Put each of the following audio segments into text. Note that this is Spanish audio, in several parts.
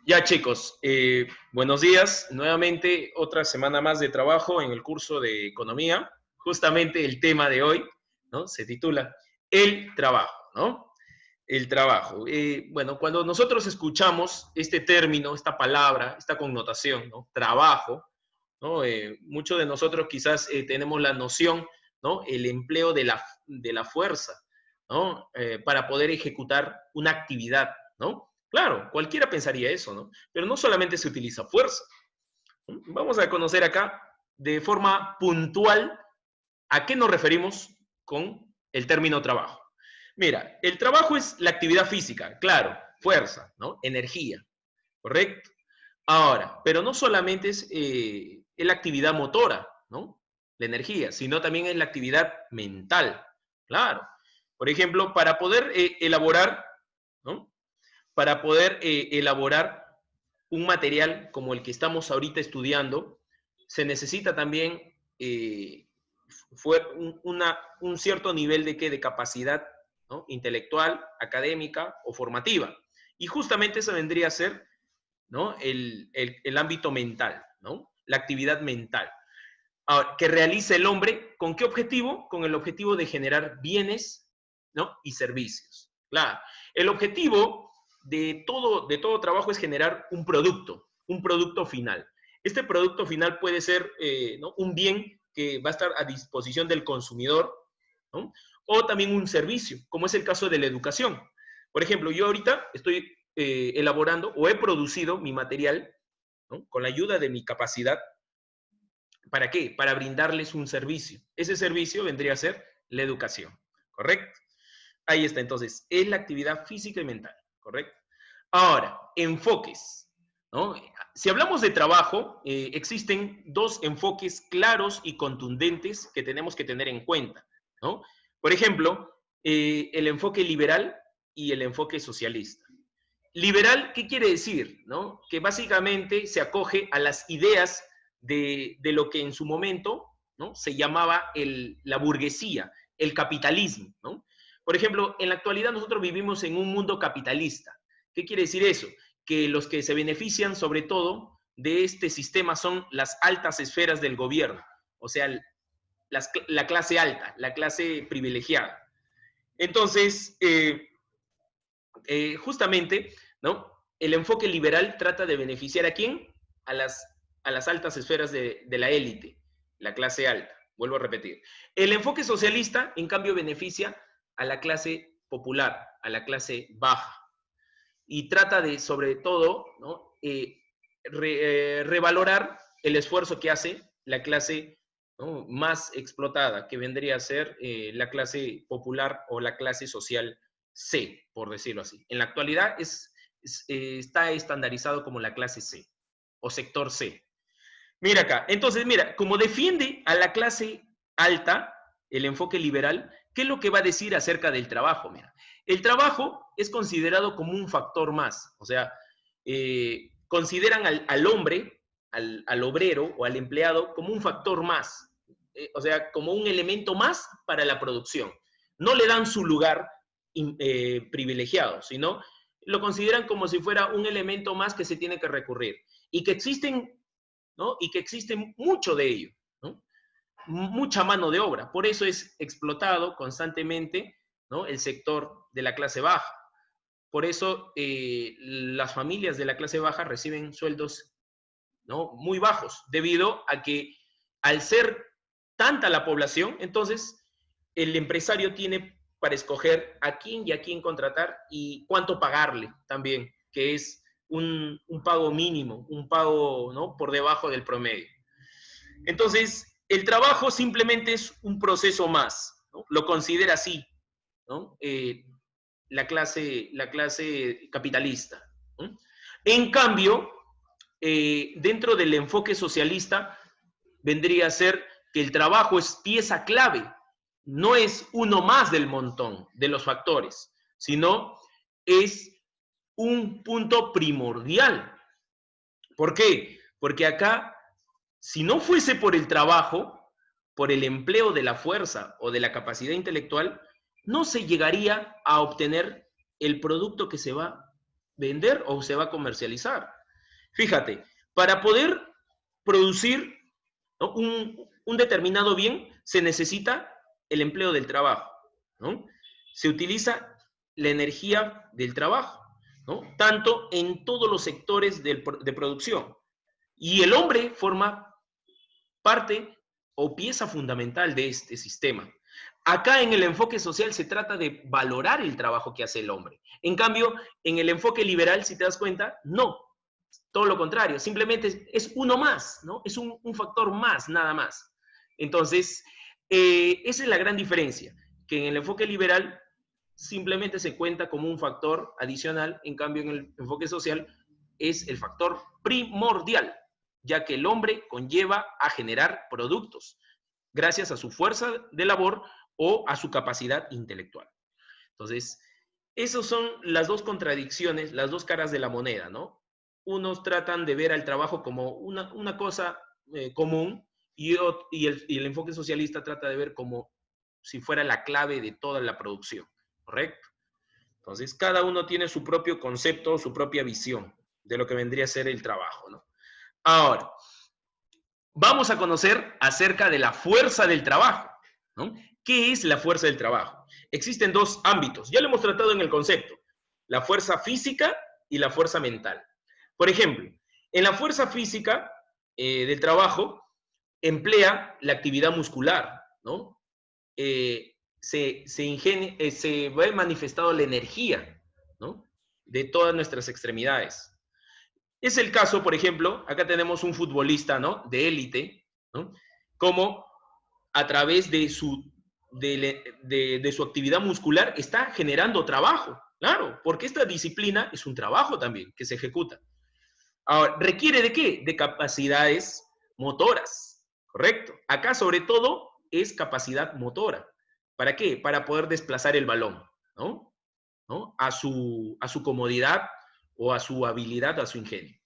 Ya chicos, buenos días. Nuevamente otra semana más de trabajo en el curso de economía. Justamente el tema de hoy, ¿no? Se titula El trabajo, ¿no? El trabajo. Bueno, cuando nosotros escuchamos este término, esta palabra, esta connotación, ¿no? Trabajo, ¿no? Muchos de nosotros quizás tenemos la noción, ¿no? El empleo de la fuerza, ¿no? Para poder ejecutar una actividad, ¿no? Claro, cualquiera pensaría eso, ¿no? Pero no solamente se utiliza fuerza. ¿No? Vamos a conocer acá de forma puntual a qué nos referimos con el término trabajo. Mira, el trabajo es la actividad física, claro, fuerza, ¿no? Energía, ¿correcto? Ahora, pero no solamente es la actividad motora, ¿no? La energía, sino también es la actividad mental, claro. Por ejemplo, para poder elaborar, ¿no? Para poder elaborar un material como el que estamos ahorita estudiando, se necesita también un cierto nivel de capacidad, ¿no? Intelectual, académica o formativa. Y justamente eso vendría a ser, ¿no? El ámbito mental, ¿no? La actividad mental. Ahora, que realiza el hombre, ¿con qué objetivo? Con el objetivo de generar bienes, ¿no? Y servicios. Claro. El objetivo de todo trabajo es generar un producto final. Este producto final puede ser, ¿no? Un bien que va a estar a disposición del consumidor, ¿no? O también un servicio, como es el caso de la educación. Por ejemplo, yo ahorita estoy elaborando o he producido mi material, ¿no? Con la ayuda de mi capacidad. ¿Para qué? Para brindarles un servicio. Ese servicio vendría a ser la educación, ¿correcto? Ahí está, entonces, es la actividad física y mental, ¿correcto? Ahora, enfoques, ¿no? Si hablamos de trabajo, existen dos enfoques claros y contundentes que tenemos que tener en cuenta, ¿no? Por ejemplo, el enfoque liberal y el enfoque socialista. Liberal, ¿qué quiere decir? ¿No? Que básicamente se acoge a las ideas de lo que en su momento, ¿no? Se llamaba la burguesía, el capitalismo, ¿no? Por ejemplo, en la actualidad nosotros vivimos en un mundo capitalista. ¿Qué quiere decir eso? Que los que se benefician sobre todo de este sistema son las altas esferas del gobierno, o sea, la clase alta, la clase privilegiada. Entonces, justamente, ¿no? El enfoque liberal trata de beneficiar a quién? A a las altas esferas de la élite, la clase alta. Vuelvo a repetir. El enfoque socialista, en cambio, beneficia a la clase popular, a la clase baja. Y trata de, sobre todo, ¿no? Revalorar el esfuerzo que hace la clase, ¿no? Más explotada, que vendría a ser la clase popular o la clase social C, por decirlo así. En la actualidad está estandarizado como la clase C o sector C. Mira acá, entonces, mira, como defiende a la clase alta, el enfoque liberal, ¿qué es lo que va a decir acerca del trabajo? Mira, el trabajo es considerado como un factor más, o sea, consideran al hombre, al obrero o al empleado como un factor más, o sea, como un elemento más para la producción. No le dan su lugar privilegiado, sino lo consideran como si fuera un elemento más que se tiene que recurrir. Y que existen, ¿no? Y que existe mucho de ello, ¿no? Mucha mano de obra. Por eso es explotado constantemente, ¿no? El sector de la clase baja. Por eso las familias de la clase baja reciben sueldos, ¿no? Muy bajos, debido a que al ser tanta la población, entonces el empresario tiene para escoger a quién y a quién contratar y cuánto pagarle también, que es un pago mínimo, un pago, ¿no? Por debajo del promedio. Entonces, el trabajo simplemente es un proceso más, ¿no? Lo considera así, ¿no? La clase capitalista, ¿no? En cambio, dentro del enfoque socialista, vendría a ser que el trabajo es pieza clave, no es uno más del montón de los factores, sino es un punto primordial. ¿Por qué? Porque acá, si no fuese por el trabajo, por el empleo de la fuerza o de la capacidad intelectual, no se llegaría a obtener el producto que se va vender o se va a comercializar. Fíjate, para poder producir, ¿no?, un determinado bien, se necesita el empleo del trabajo, ¿no? Se utiliza la energía del trabajo, ¿no? Tanto en todos los sectores de producción. Y el hombre forma parte o pieza fundamental de este sistema. Acá en el enfoque social se trata de valorar el trabajo que hace el hombre. En cambio, en el enfoque liberal, si te das cuenta, no. Todo lo contrario, simplemente es uno más, ¿no? Es un factor más, nada más. Entonces, esa es la gran diferencia, que en el enfoque liberal simplemente se cuenta como un factor adicional, en cambio en el enfoque social es el factor primordial, ya que el hombre conlleva a generar productos gracias a su fuerza de labor o a su capacidad intelectual. Entonces, esas son las dos contradicciones, las dos caras de la moneda, ¿no? Unos tratan de ver al trabajo como una cosa común y el enfoque socialista trata de ver como si fuera la clave de toda la producción, ¿correcto? Entonces, cada uno tiene su propio concepto, su propia visión de lo que vendría a ser el trabajo, ¿no? Ahora, vamos a conocer acerca de la fuerza del trabajo, ¿no? ¿Qué es la fuerza del trabajo? Existen dos ámbitos, ya lo hemos tratado en el concepto, la fuerza física y la fuerza mental. Por ejemplo, en la fuerza física del trabajo emplea la actividad muscular, ¿no? Se ve manifestado la energía, ¿no?, de todas nuestras extremidades. Es el caso, por ejemplo, acá tenemos un futbolista, ¿no?, de élite, ¿no?, como a través de su actividad muscular está generando trabajo, claro, porque esta disciplina es un trabajo también que se ejecuta. Ahora, ¿requiere de qué? De capacidades motoras, ¿correcto? Acá sobre todo es capacidad motora. ¿Para qué? Para poder desplazar el balón, ¿no? ¿No? A su comodidad o a su habilidad, a su ingenio.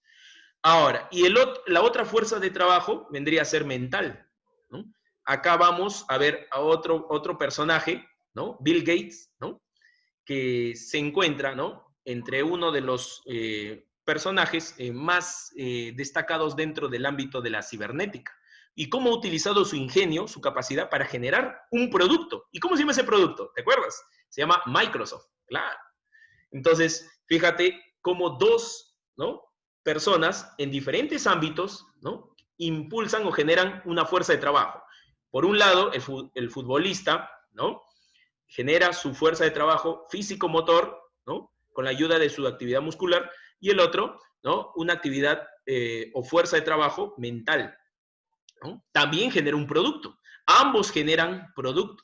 Ahora, y la otra fuerza de trabajo vendría a ser mental, ¿no? Acá vamos a ver a otro personaje, ¿no? Bill Gates, ¿no?, que se encuentra, ¿no?, entre uno de los personajes más destacados dentro del ámbito de la cibernética. Y cómo ha utilizado su ingenio, su capacidad para generar un producto. ¿Y cómo se llama ese producto? ¿Te acuerdas? Se llama Microsoft, claro. Entonces, fíjate cómo dos, ¿no?, personas en diferentes ámbitos, ¿no?, impulsan o generan una fuerza de trabajo. Por un lado, el futbolista, ¿no?, genera su fuerza de trabajo físico-motor, ¿no?, con la ayuda de su actividad muscular, y el otro, ¿no?, una actividad o fuerza de trabajo mental, ¿no? También genera un producto. Ambos generan producto.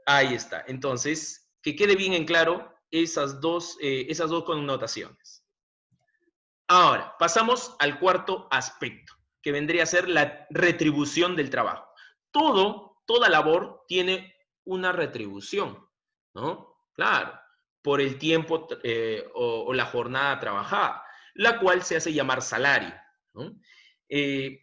Ahí está. Entonces, que quede bien en claro esas dos connotaciones. Ahora, pasamos al cuarto aspecto, que vendría a ser la retribución del trabajo. Toda labor tiene una retribución, ¿no? Claro, por el tiempo o la jornada trabajada, la cual se hace llamar salario, ¿no? Eh,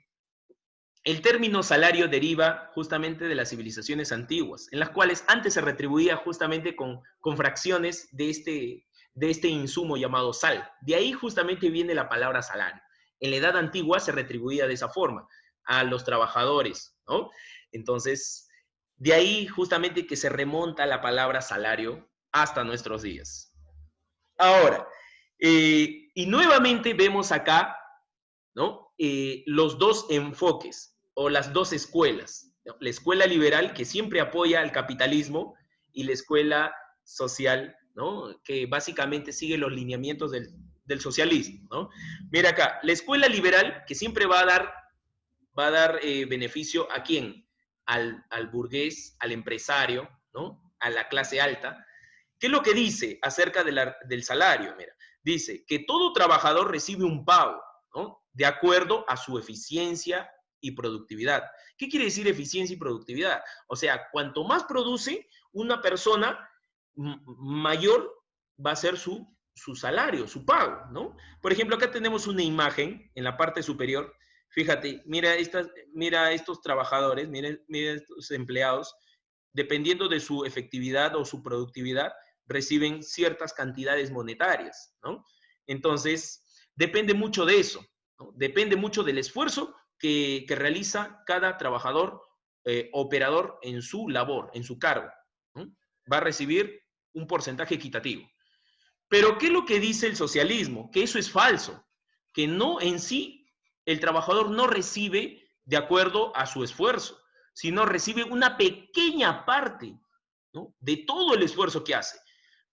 el término salario deriva justamente de las civilizaciones antiguas, en las cuales antes se retribuía justamente con fracciones de este insumo llamado sal. De ahí justamente viene la palabra salario. En la edad antigua se retribuía de esa forma a los trabajadores, ¿no? Entonces, de ahí justamente que se remonta la palabra salario hasta nuestros días. Ahora, y nuevamente vemos acá, ¿no?, los dos enfoques o las dos escuelas, ¿no? La escuela liberal, que siempre apoya al capitalismo, y la escuela social, ¿no?, que básicamente sigue los lineamientos del socialismo, ¿no? Mira acá, la escuela liberal, que siempre va a dar beneficio ¿a quién? Al burgués, al empresario, ¿no?, a la clase alta. ¿Qué es lo que dice acerca del salario? Mira, dice que todo trabajador recibe un pago, ¿no?, de acuerdo a su eficiencia y productividad. ¿Qué quiere decir eficiencia y productividad? O sea, cuanto más produce una persona, mayor va a ser su salario, su pago, ¿no? Por ejemplo, acá tenemos una imagen en la parte superior. Fíjate, mira estos trabajadores, mira estos empleados, dependiendo de su efectividad o su productividad, reciben ciertas cantidades monetarias, ¿no? Entonces, depende mucho de eso, ¿no? Depende mucho del esfuerzo que realiza cada trabajador, operador en su labor, en su cargo, ¿no? Va a recibir un porcentaje equitativo. Pero, ¿qué es lo que dice el socialismo? Que eso es falso, que no en sí el trabajador no recibe de acuerdo a su esfuerzo, sino recibe una pequeña parte, ¿no?, de todo el esfuerzo que hace.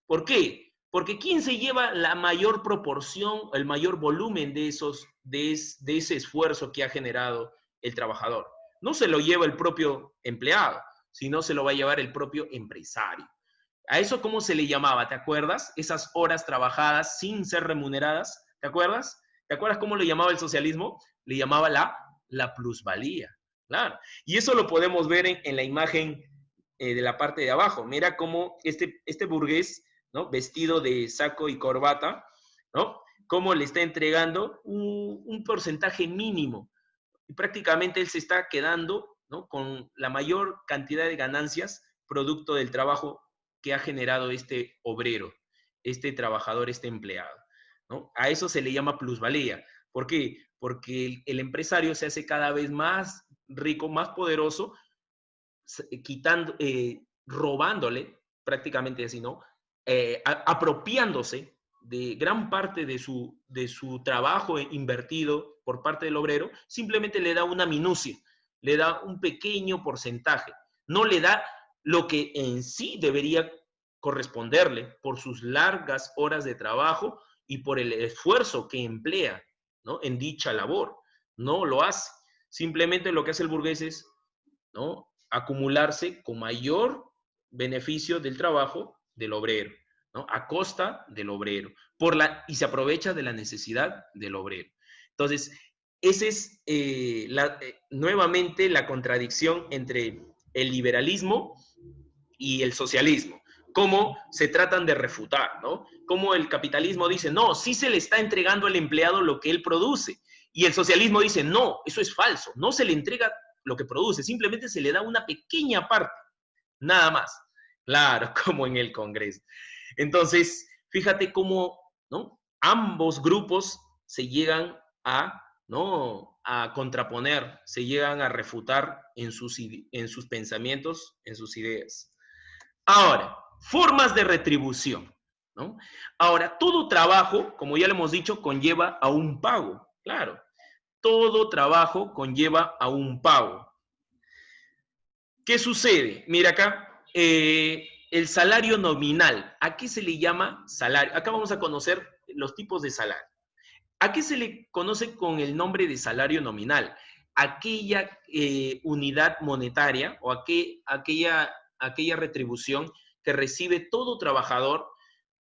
¿Por qué? Porque ¿quién se lleva la mayor proporción, el mayor volumen de ese esfuerzo que ha generado el trabajador? No se lo lleva el propio empleado, sino se lo va a llevar el propio empresario. ¿A eso cómo se le llamaba? ¿Te acuerdas? Esas horas trabajadas sin ser remuneradas. ¿Te acuerdas? ¿Te acuerdas cómo lo llamaba el socialismo? Le llamaba la plusvalía. Claro. Y eso lo podemos ver en la imagen de la parte de abajo. Mira cómo este burgués, ¿no?, vestido de saco y corbata, ¿no?, cómo le está entregando un porcentaje mínimo. Y prácticamente él se está quedando, ¿no?, con la mayor cantidad de ganancias producto del trabajo que ha generado este obrero, este trabajador, este empleado, ¿no? A eso se le llama plusvalía. ¿Por qué? Porque el empresario se hace cada vez más rico, más poderoso, quitando, robándole, prácticamente así, ¿no? Apropiándose de gran parte de su trabajo invertido por parte del obrero, simplemente le da una minucia, le da un pequeño porcentaje, no le da lo que en sí debería corresponderle por sus largas horas de trabajo y por el esfuerzo que emplea, ¿no?, en dicha labor. No lo hace. Simplemente lo que hace el burgués es, ¿no?, acumularse con mayor beneficio del trabajo del obrero, ¿no?, a costa del obrero, y se aprovecha de la necesidad del obrero. Entonces, esa es nuevamente la contradicción entre el liberalismo y el socialismo. Cómo se tratan de refutar, ¿no? Cómo el capitalismo dice, no, sí se le está entregando al empleado lo que él produce. Y el socialismo dice, no, eso es falso, no se le entrega lo que produce, simplemente se le da una pequeña parte, nada más. Claro, como en el Congreso. Entonces, fíjate cómo, ¿no?, ambos grupos se llegan a, ¿no?, a contraponer, se llegan a refutar en sus pensamientos, en sus ideas. Ahora, formas de retribución, ¿no? Ahora, todo trabajo, como ya lo hemos dicho, conlleva a un pago, claro. Todo trabajo conlleva a un pago. ¿Qué sucede? Mira acá, el salario nominal. ¿A qué se le llama salario? Acá vamos a conocer los tipos de salario. ¿A qué se le conoce con el nombre de salario nominal? Aquella unidad monetaria o aquella retribución que recibe todo trabajador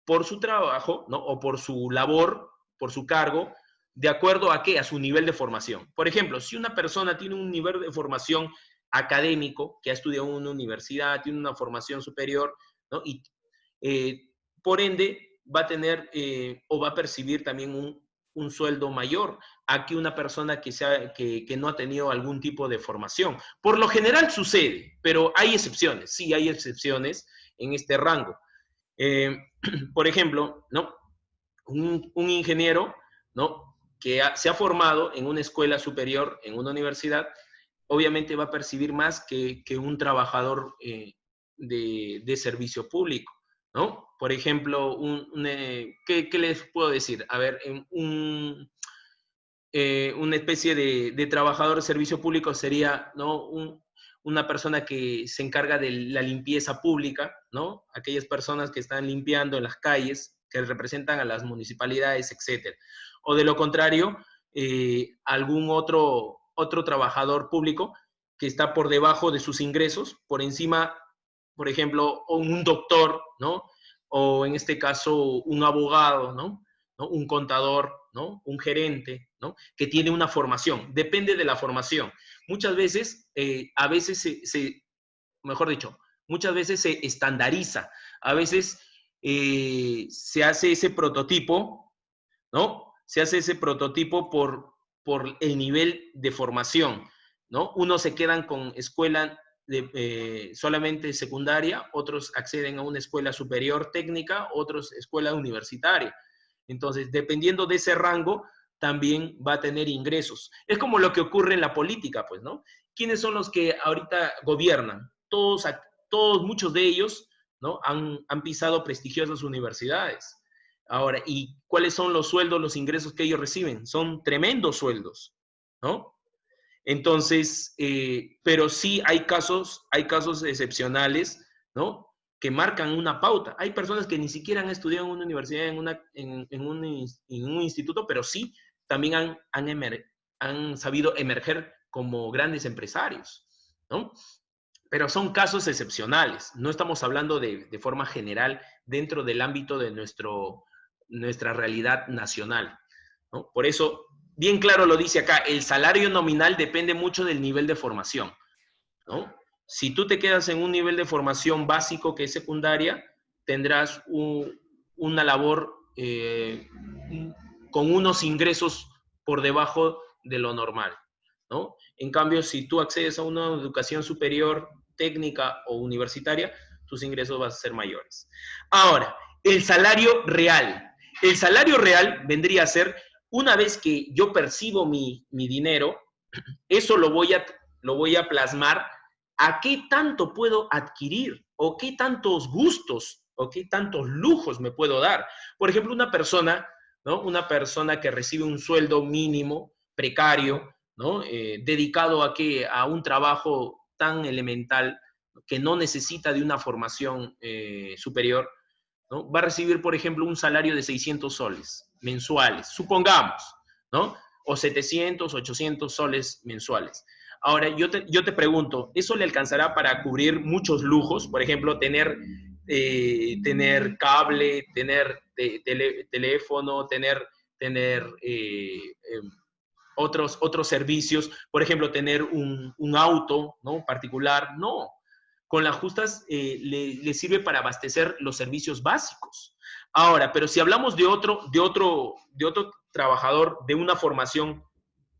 por su trabajo, ¿no?, o por su labor, por su cargo, de acuerdo a qué, a su nivel de formación. Por ejemplo, si una persona tiene un nivel de formación académico, que ha estudiado en una universidad, tiene una formación superior, ¿no?, y por ende va a tener o va a percibir también un sueldo mayor a que una persona que no ha tenido algún tipo de formación. Por lo general sucede, pero hay excepciones, sí hay excepciones en este rango. Por ejemplo, ¿no?, un ingeniero, ¿no?, que se ha formado en una escuela superior, en una universidad, obviamente va a percibir más que un trabajador de servicio público, ¿no? Por ejemplo, ¿qué les puedo decir? A ver, una especie de trabajador de servicio público sería, ¿no?, una persona que se encarga de la limpieza pública, ¿no? Aquellas personas que están limpiando en las calles, que representan a las municipalidades, etc. O de lo contrario, algún otro trabajador público que está por debajo de sus ingresos, por encima, por ejemplo, un doctor, ¿no? O en este caso, un abogado, ¿no? ¿No? Un contador, ¿no?, un gerente, ¿no?, que tiene una formación. Depende de la formación. Muchas veces, mejor dicho, muchas veces se estandariza. A veces se hace ese prototipo, ¿no? Se hace ese prototipo por el nivel de formación, ¿no? Unos se quedan con escuela solamente secundaria, otros acceden a una escuela superior técnica, otros escuela universitaria. Entonces, dependiendo de ese rango, también va a tener ingresos. Es como lo que ocurre en la política, pues, ¿no? ¿Quiénes son los que ahorita gobiernan? Todos muchos de ellos, ¿no? Han pisado prestigiosas universidades. Ahora, ¿y cuáles son los sueldos, los ingresos que ellos reciben? Son tremendos sueldos, ¿no? Entonces, pero sí hay casos excepcionales, ¿no? Que marcan una pauta. Hay personas que ni siquiera han estudiado en una universidad, en un instituto, pero sí también han sabido emerger como grandes empresarios, ¿no? Pero son casos excepcionales. No estamos hablando de forma general dentro del ámbito de nuestra realidad nacional, ¿no? Por eso, bien claro lo dice acá, el salario nominal depende mucho del nivel de formación, ¿no? Si tú te quedas en un nivel de formación básico que es secundaria, tendrás una labor con unos ingresos por debajo de lo normal, ¿no? En cambio, si tú accedes a una educación superior, técnica o universitaria, tus ingresos van a ser mayores. Ahora, el salario real. El salario real vendría a ser, una vez que yo percibo mi dinero, eso lo voy a plasmar a qué tanto puedo adquirir o qué tantos gustos o qué tantos lujos me puedo dar. Por ejemplo, una persona, ¿no? Una persona que recibe un sueldo mínimo, precario, ¿no? Dedicado a un trabajo tan elemental que no necesita de una formación superior, ¿no? Va a recibir, por ejemplo, un salario de 600 soles mensuales, supongamos, ¿no? O 700, 800 soles mensuales. Ahora, yo te pregunto, ¿eso le alcanzará para cubrir muchos lujos? Por ejemplo, tener cable, tener teléfono, tener otros servicios, por ejemplo, tener un auto, ¿no? Particular, no. Con las justas le sirve para abastecer los servicios básicos. Ahora, pero si hablamos de otro trabajador de una formación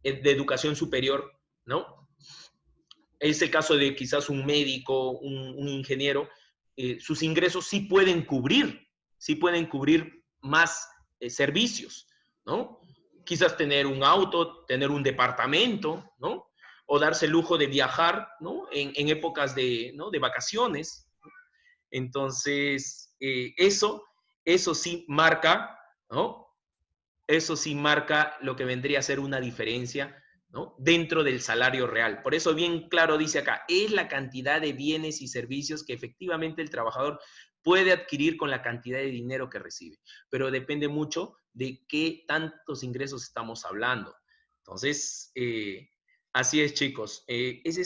de educación superior, ¿no? Es el caso de quizás un médico, un ingeniero, sus ingresos sí pueden cubrir más servicios, ¿no? Quizás tener un auto, tener un departamento, ¿no? O darse el lujo de viajar, ¿no? En épocas ¿no? de vacaciones. Entonces, eso sí marca, ¿no? Eso sí marca lo que vendría a ser una diferencia, ¿no? Dentro del salario real. Por eso bien claro dice acá, es la cantidad de bienes y servicios que efectivamente el trabajador puede adquirir con la cantidad de dinero que recibe, pero depende mucho de qué tantos ingresos estamos hablando. Entonces, así es, chicos. Esa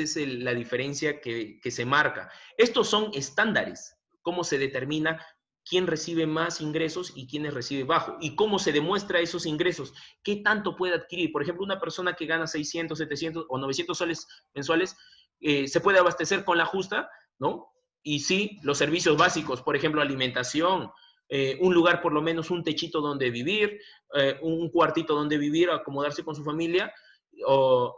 es la diferencia que se marca. Estos son estándares. ¿Cómo se determina quién recibe más ingresos y quiénes recibe bajo? ¿Y cómo se demuestra esos ingresos? ¿Qué tanto puede adquirir? Por ejemplo, una persona que gana 600, 700 o 900 soles mensuales se puede abastecer con la justa, ¿no? Y sí, los servicios básicos, por ejemplo, alimentación, un lugar, por lo menos un techito donde vivir, un cuartito donde vivir, acomodarse con su familia, o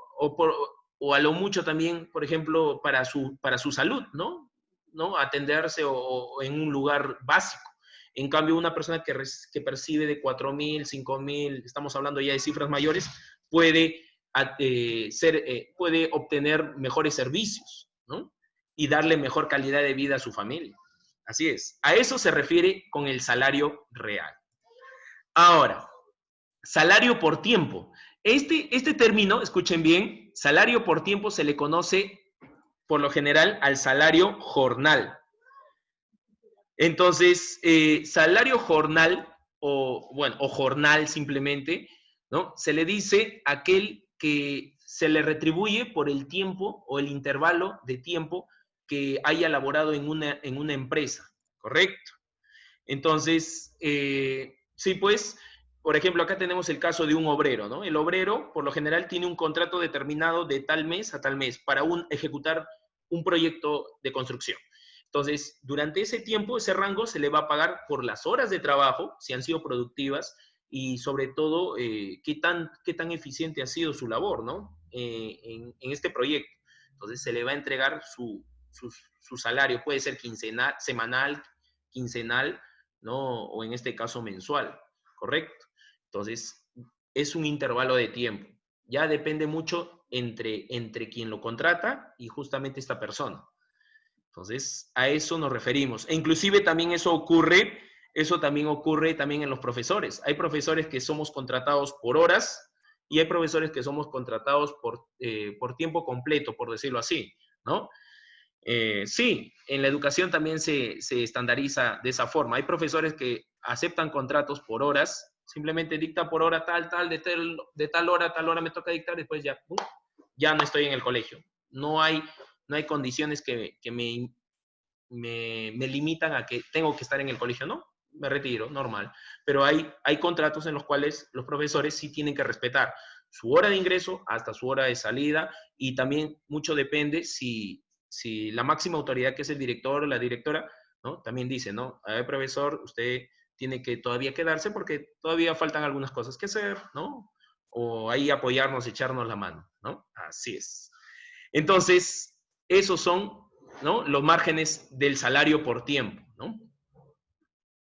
a lo mucho también, por ejemplo, para su salud, ¿no? ¿No? Atenderse o en un lugar básico. En cambio, una persona que percibe de 4.000, 5.000, estamos hablando ya de cifras mayores, puede obtener mejores servicios, ¿no? Y darle mejor calidad de vida a su familia. Así es. A eso se refiere con el salario real. Ahora, salario por tiempo. Este término, escuchen bien, salario por tiempo se le conoce por lo general al salario jornal. Entonces, salario jornal o jornal simplemente, ¿no? Se le dice a aquel que se le retribuye por el tiempo o el intervalo de tiempo que haya laborado en una empresa, ¿correcto? Entonces, sí, pues, por ejemplo, acá tenemos el caso de un obrero, ¿no? El obrero, por lo general, tiene un contrato determinado de tal mes a tal mes para ejecutar un proyecto de construcción. Entonces, durante ese tiempo, ese rango se le va a pagar por las horas de trabajo, si han sido productivas, y sobre todo, qué tan eficiente ha sido su labor, ¿no? En este proyecto. Entonces se le va a entregar su salario, puede ser quincenal, semanal, quincenal, ¿no? O en este caso mensual, ¿correcto? Entonces es un intervalo de tiempo. Ya depende mucho entre quien lo contrata y justamente esta persona. Entonces, a eso nos referimos. E inclusive también eso también ocurre también en los profesores. Hay profesores que somos contratados por horas y hay profesores que somos contratados por tiempo completo, por decirlo así, ¿no? Sí, en la educación también se estandariza de esa forma. Hay profesores que aceptan contratos por horas, simplemente dicta por hora tal, de tal hora a tal hora me toca dictar, después ya no estoy en el colegio. No hay condiciones que me limitan a que tengo que estar en el colegio, ¿no? Me retiro, normal. Pero hay contratos en los cuales los profesores sí tienen que respetar su hora de ingreso hasta su hora de salida y también mucho depende si la máxima autoridad, que es el director o la directora, ¿no? También dice, ¿no? A ver, profesor, usted tiene que todavía quedarse porque todavía faltan algunas cosas que hacer, ¿no? O ahí apoyarnos, echarnos la mano, ¿no? Así es. Entonces, esos son, ¿no? Los márgenes del salario por tiempo, ¿no?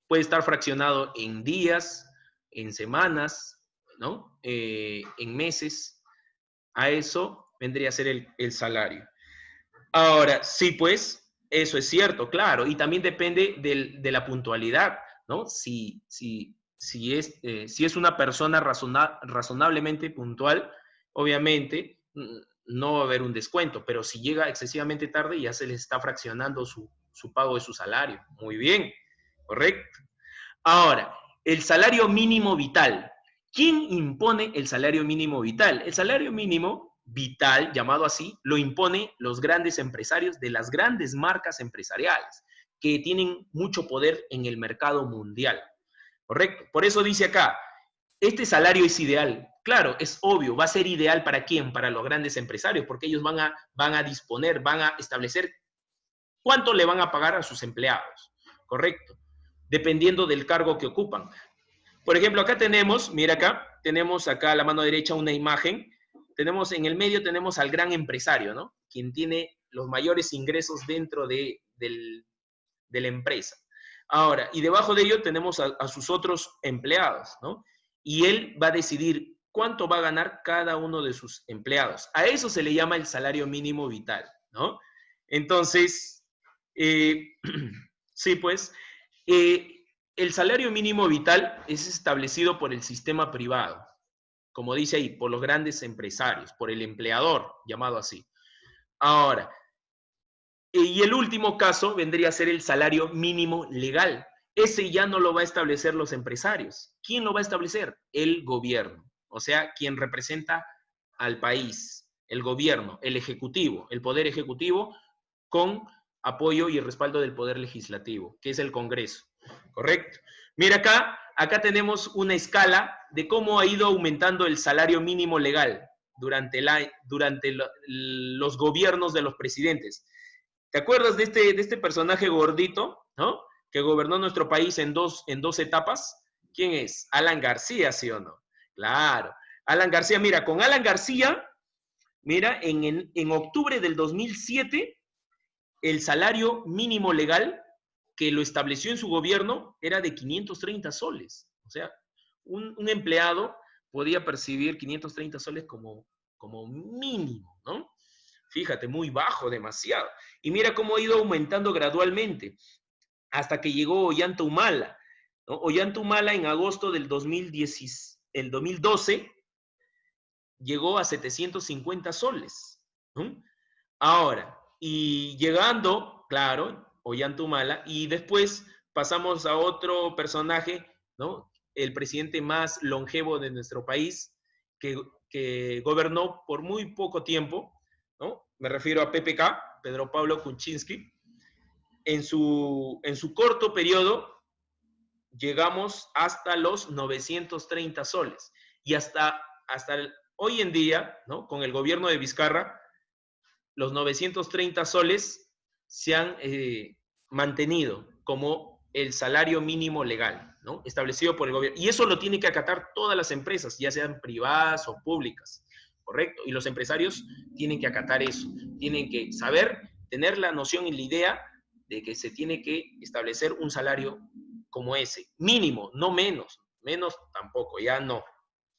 Puede estar fraccionado en días, en semanas, ¿no? En meses. A eso vendría a ser el salario. Ahora, sí, pues, eso es cierto, claro, y también depende de la puntualidad, ¿no? Si es una persona razonablemente puntual, obviamente no va a haber un descuento, pero si llega excesivamente tarde ya se le está fraccionando su pago de su salario. Muy bien, correcto. Ahora, el salario mínimo vital. ¿Quién impone el salario mínimo vital? El salario mínimo vital, llamado así, lo impone los grandes empresarios de las grandes marcas empresariales que tienen mucho poder en el mercado mundial. ¿Correcto? Por eso dice acá, este salario es ideal. Claro, es obvio, va a ser ideal para quién, para los grandes empresarios, porque ellos van a disponer, van a establecer cuánto le van a pagar a sus empleados. ¿Correcto? Dependiendo del cargo que ocupan. Por ejemplo, acá tenemos, mira acá, tenemos acá a la mano derecha una imagen, tenemos en el medio tenemos al gran empresario, ¿no? Quien tiene los mayores ingresos dentro de la empresa. Ahora, y debajo de ello tenemos a sus otros empleados, ¿no? Y él va a decidir cuánto va a ganar cada uno de sus empleados. A eso se le llama el salario mínimo vital, ¿no? Entonces, sí, pues, el salario mínimo vital es establecido por el sistema privado, como dice ahí, por los grandes empresarios, por el empleador, llamado así. Ahora, y el último caso vendría a ser el salario mínimo legal. Ese ya no lo va a establecer los empresarios. ¿Quién lo va a establecer? El gobierno. O sea, quien representa al país, el gobierno, el ejecutivo, el poder ejecutivo, con apoyo y respaldo del poder legislativo, que es el Congreso. ¿Correcto? Mira acá tenemos una escala de cómo ha ido aumentando el salario mínimo legal durante los gobiernos de los presidentes. ¿Te acuerdas de este personaje gordito, ¿no? Que gobernó nuestro país en dos etapas. ¿Quién es? Alan García, ¿sí o no? Claro. Alan García, mira, con Alan García, mira, en octubre del 2007, el salario mínimo legal que lo estableció en su gobierno era de 530 soles. O sea, un empleado podía percibir 530 soles como mínimo, ¿no? Fíjate, muy bajo, demasiado. Y mira cómo ha ido aumentando gradualmente hasta que llegó Ollanta Humala, ¿no? Ollanta Humala en agosto del 2012 llegó a 750 soles, ¿no? Ahora, y llegando, claro, Ollanta Humala, y después pasamos a otro personaje, ¿no? El presidente más longevo de nuestro país, que gobernó por muy poco tiempo, ¿no? Me refiero a PPK, Pedro Pablo Kuczynski. En su corto periodo llegamos hasta los 930 soles. Y hasta hoy en día, ¿no? Con el gobierno de Vizcarra, los 930 soles se han mantenido como el salario mínimo legal, ¿no? Establecido por el gobierno. Y eso lo tienen que acatar todas las empresas, ya sean privadas o públicas. ¿correcto? Y los empresarios tienen que acatar eso, tienen que saber, tener la noción y la idea de que se tiene que establecer un salario como ese, mínimo, no menos, menos tampoco, ya no,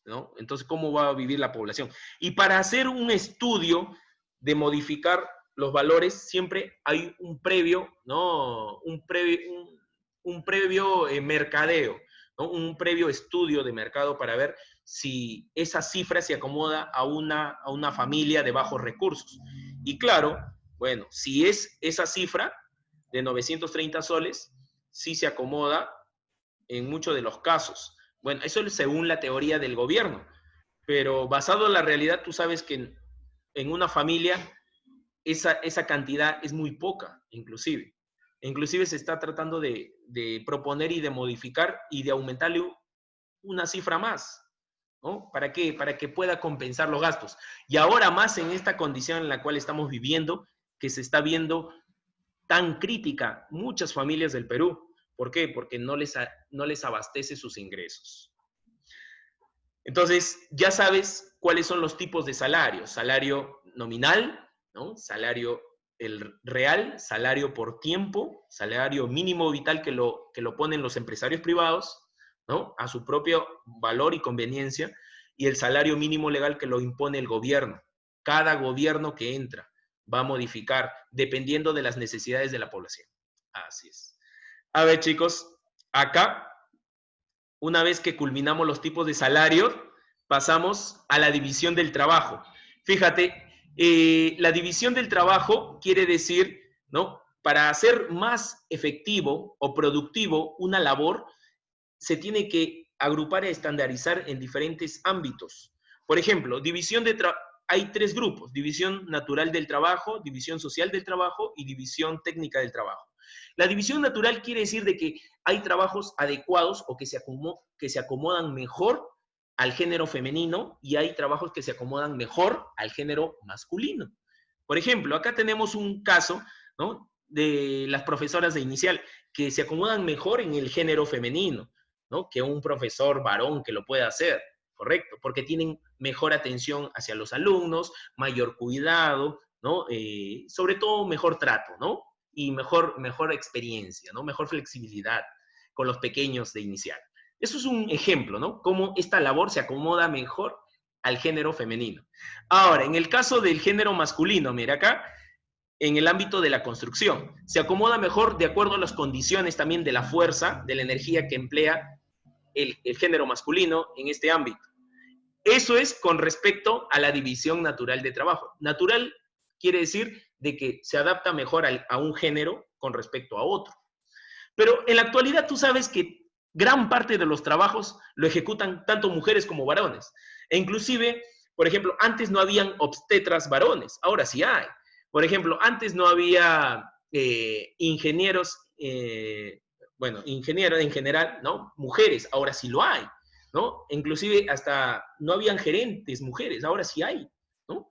¿no? Entonces, ¿cómo va a vivir la población? Y para hacer un estudio de modificar los valores, siempre hay un previo, ¿no? Un previo mercadeo, ¿no? Un previo estudio de mercado para ver si esa cifra se acomoda a una familia de bajos recursos. Y claro, bueno, si es esa cifra de 930 soles, sí se acomoda en muchos de los casos. Bueno, eso es según la teoría del gobierno, pero basado en la realidad, tú sabes que en una familia esa cantidad es muy poca, inclusive. Inclusive se está tratando de proponer y de modificar y de aumentarle una cifra más, ¿no? ¿Para qué? Para que pueda compensar los gastos. Y ahora más en esta condición en la cual estamos viviendo, que se está viendo tan crítica muchas familias del Perú. ¿Por qué? Porque no les abastece sus ingresos. Entonces, ya sabes cuáles son los tipos de salario. Salario nominal, ¿no? Salario el real, salario por tiempo, salario mínimo vital que lo ponen los empresarios privados, ¿no? A su propio valor y conveniencia, y el salario mínimo legal que lo impone el gobierno. Cada gobierno que entra va a modificar dependiendo de las necesidades de la población. Así es. A ver, chicos, acá, una vez que culminamos los tipos de salario, pasamos a la división del trabajo. Fíjate, la división del trabajo quiere decir, ¿no? Para hacer más efectivo o productivo una labor, se tiene que agrupar y estandarizar en diferentes ámbitos. Por ejemplo, hay tres grupos: división natural del trabajo, división social del trabajo y división técnica del trabajo. La división natural quiere decir de que hay trabajos adecuados o que se acomodan mejor al género femenino y hay trabajos que se acomodan mejor al género masculino. Por ejemplo, acá tenemos un caso, ¿no?, de las profesoras de inicial que se acomodan mejor en el género femenino, ¿no?, que un profesor varón que lo pueda hacer, ¿correcto? Porque tienen mejor atención hacia los alumnos, mayor cuidado, ¿no? Sobre todo mejor trato, ¿no? Y mejor experiencia, ¿no? Mejor flexibilidad con los pequeños de inicial. Eso es un ejemplo, ¿no? Cómo esta labor se acomoda mejor al género femenino. Ahora, en el caso del género masculino, mira acá, en el ámbito de la construcción, se acomoda mejor de acuerdo a las condiciones también de la fuerza, de la energía que emplea el género masculino en este ámbito. Eso es con respecto a la división natural de trabajo. Natural quiere decir de que se adapta mejor a un género con respecto a otro. Pero en la actualidad tú sabes que gran parte de los trabajos lo ejecutan tanto mujeres como varones. E inclusive, por ejemplo, antes no habían obstetras varones, ahora sí hay. Por ejemplo, antes no había ingenieros, ingenieros en general, ¿no? Mujeres, ahora sí lo hay, ¿no? Inclusive hasta no habían gerentes mujeres, ahora sí hay, ¿no?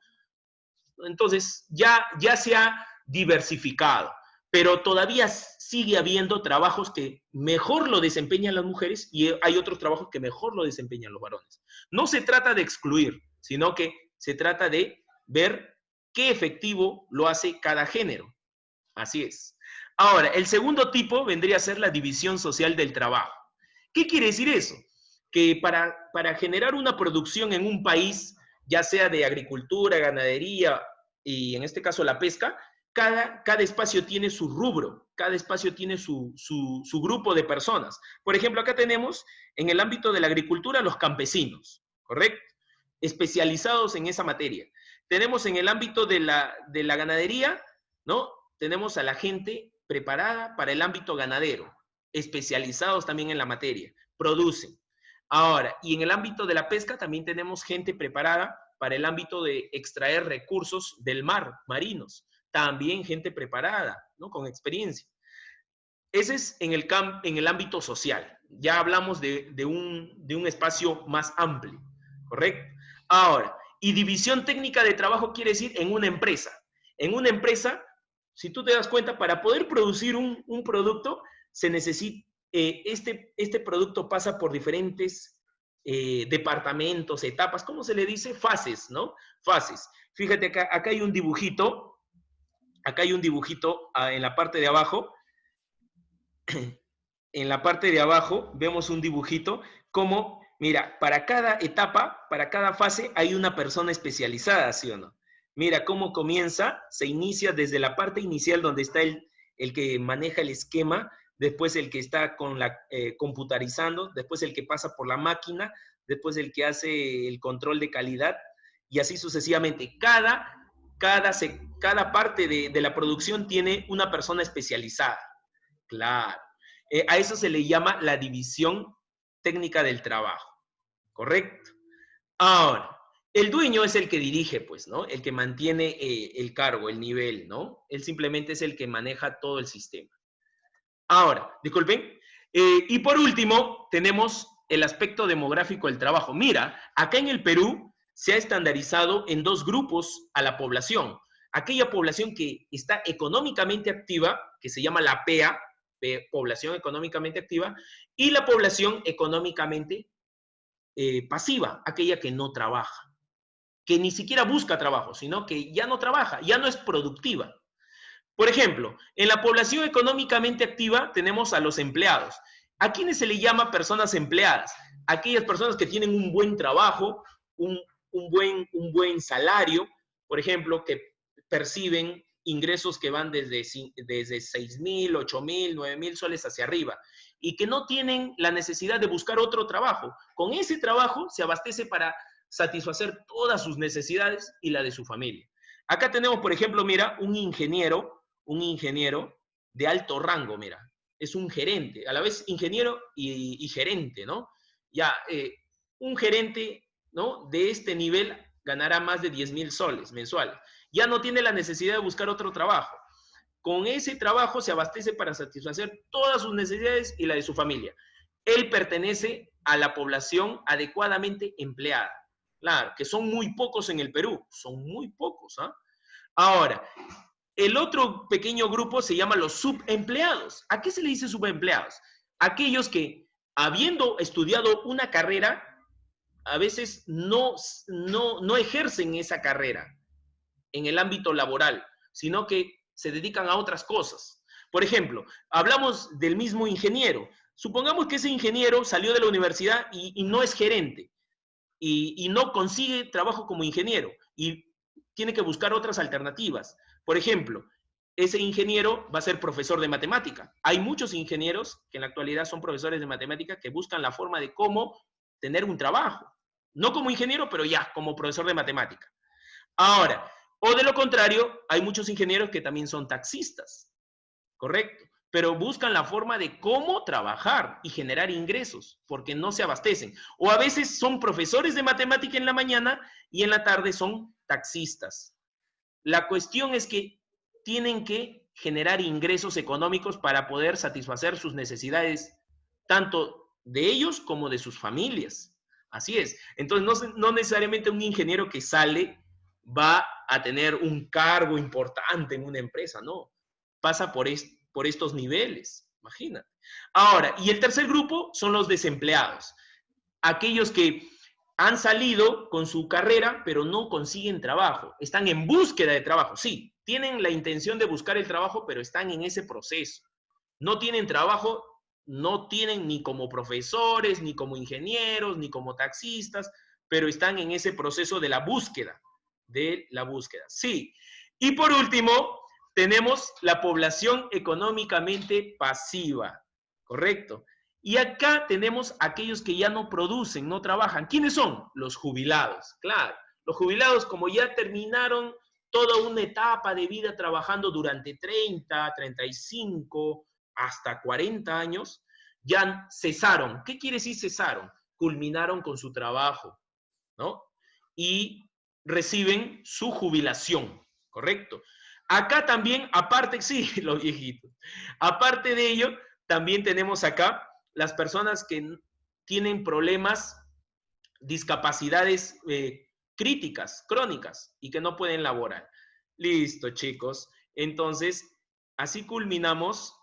Entonces, ya se ha diversificado, pero todavía sigue habiendo trabajos que mejor lo desempeñan las mujeres y hay otros trabajos que mejor lo desempeñan los varones. No se trata de excluir, sino que se trata de ver qué efectivo lo hace cada género. Así es. Ahora, el segundo tipo vendría a ser la división social del trabajo. ¿Qué quiere decir eso? Que para generar una producción en un país, ya sea de agricultura, ganadería y en este caso la pesca, cada espacio tiene su rubro, cada espacio tiene su grupo de personas. Por ejemplo, acá tenemos en el ámbito de la agricultura los campesinos, ¿correcto? Especializados en esa materia. Tenemos en el ámbito de la ganadería, ¿no? Tenemos a la gente preparada para el ámbito ganadero, especializados también en la materia, producen. Ahora, y en el ámbito de la pesca también tenemos gente preparada para el ámbito de extraer recursos del mar, marinos. También gente preparada, ¿no?, con experiencia. Ese es en el ámbito social. Ya hablamos de un espacio más amplio, ¿correcto? Ahora, y división técnica de trabajo quiere decir en una empresa. En una empresa, si tú te das cuenta, para poder producir un producto, se necesita, este producto pasa por diferentes departamentos, etapas, ¿cómo se le dice? Fases, ¿no? Fases. Fíjate acá hay un dibujito, en la parte de abajo, en la parte de abajo vemos un dibujito como, mira, para cada etapa, para cada fase hay una persona especializada, ¿sí o no? Mira cómo comienza, se inicia desde la parte inicial donde está el que maneja el esquema, después el que está con computarizando, después el que pasa por la máquina, después el que hace el control de calidad y así sucesivamente. Cada parte de la producción tiene una persona especializada. Claro. A eso se le llama la división técnica del trabajo, ¿correcto? Ahora, el dueño es el que dirige, pues, ¿no? El que mantiene el cargo, el nivel, ¿no? Él simplemente es el que maneja todo el sistema. Ahora, disculpen. Y por último, tenemos el aspecto demográfico del trabajo. Mira, acá en el Perú se ha estandarizado en dos grupos a la población. Aquella población que está económicamente activa, que se llama la PEA, población económicamente activa, y la población económicamente pasiva, aquella que no trabaja, que ni siquiera busca trabajo, sino que ya no trabaja, ya no es productiva. Por ejemplo, en la población económicamente activa tenemos a los empleados. ¿A quiénes se le llama personas empleadas? Aquellas personas que tienen un buen trabajo, un buen salario, por ejemplo, que perciben ingresos que van desde 6,000, 8,000, 9,000 soles hacia arriba y que no tienen la necesidad de buscar otro trabajo. Con ese trabajo se abastece para satisfacer todas sus necesidades y la de su familia. Acá tenemos, por ejemplo, mira, un ingeniero de alto rango, mira, es un gerente, a la vez ingeniero y gerente, ¿no? Ya, un gerente, ¿no? De este nivel ganará más de 10,000 soles mensuales. Ya no tiene la necesidad de buscar otro trabajo. Con ese trabajo se abastece para satisfacer todas sus necesidades y la de su familia. Él pertenece a la población adecuadamente empleada. Claro, que son muy pocos en el Perú, son muy pocos, ¿ah? Ahora, el otro pequeño grupo se llama los subempleados. ¿A qué se le dice subempleados? Aquellos que, habiendo estudiado una carrera, a veces no ejercen esa carrera en el ámbito laboral, sino que se dedican a otras cosas. Por ejemplo, hablamos del mismo ingeniero. Supongamos que ese ingeniero salió de la universidad y no es gerente y no consigue trabajo como ingeniero y tiene que buscar otras alternativas. Por ejemplo, ese ingeniero va a ser profesor de matemática. Hay muchos ingenieros que en la actualidad son profesores de matemática que buscan la forma de cómo tener un trabajo. No como ingeniero, pero ya como profesor de matemática. Ahora, o de lo contrario, hay muchos ingenieros que también son taxistas, ¿correcto? Pero buscan la forma de cómo trabajar y generar ingresos, porque no se abastecen. O a veces son profesores de matemática en la mañana y en la tarde son taxistas. La cuestión es que tienen que generar ingresos económicos para poder satisfacer sus necesidades, tanto de ellos como de sus familias. Así es. Entonces, no necesariamente un ingeniero que sale va a tener un cargo importante en una empresa, no. Pasa por estos niveles, imagínate. Ahora, y el tercer grupo son los desempleados. Aquellos que han salido con su carrera, pero no consiguen trabajo. Están en búsqueda de trabajo. Sí, tienen la intención de buscar el trabajo, pero están en ese proceso. No tienen trabajo, no tienen ni como profesores, ni como ingenieros, ni como taxistas, pero están en ese proceso de la búsqueda. Sí. Y por último, tenemos la población económicamente pasiva, ¿correcto? Y acá tenemos aquellos que ya no producen, no trabajan. ¿Quiénes son? Los jubilados, claro. Los jubilados, como ya terminaron toda una etapa de vida trabajando durante 30, 35, hasta 40 años, ya cesaron. ¿Qué quiere decir cesaron? Culminaron con su trabajo, ¿no? Y reciben su jubilación, ¿correcto? Acá también, aparte, sí, los viejitos. Aparte de ello, también tenemos acá las personas que tienen problemas, discapacidades críticas, crónicas, y que no pueden laborar. Listo, chicos. Entonces, así culminamos